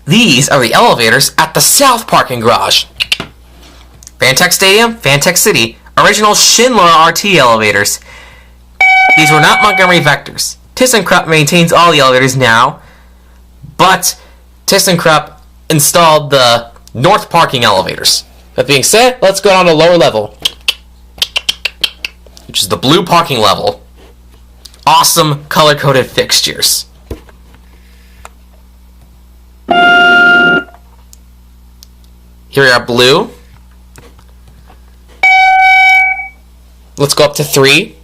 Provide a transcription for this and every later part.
These are the elevators at the South Parking Garage. Fantech Stadium, Fantech City, original Schindler RT elevators. These were not Montgomery Vectors. ThyssenKrupp maintains all the elevators now, but ThyssenKrupp installed the North Parking elevators. That being said, let's go down to lower level, which is the blue parking level. Awesome color-coded fixtures. Here we are, blue. Let's go up to 3,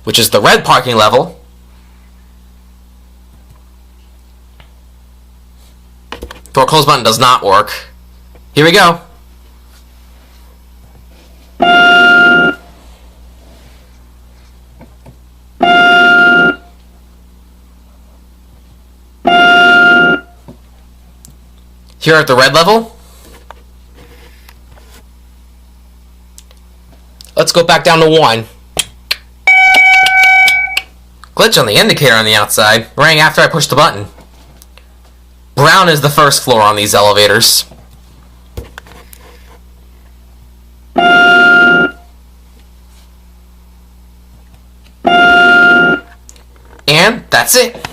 which is the red parking level. Door close button does not work. Here we go. Here at the red level. Let's go back down to 1. Glitch on the indicator on the outside. Rang after I pushed the button. Brown is the first floor on these elevators. And that's it.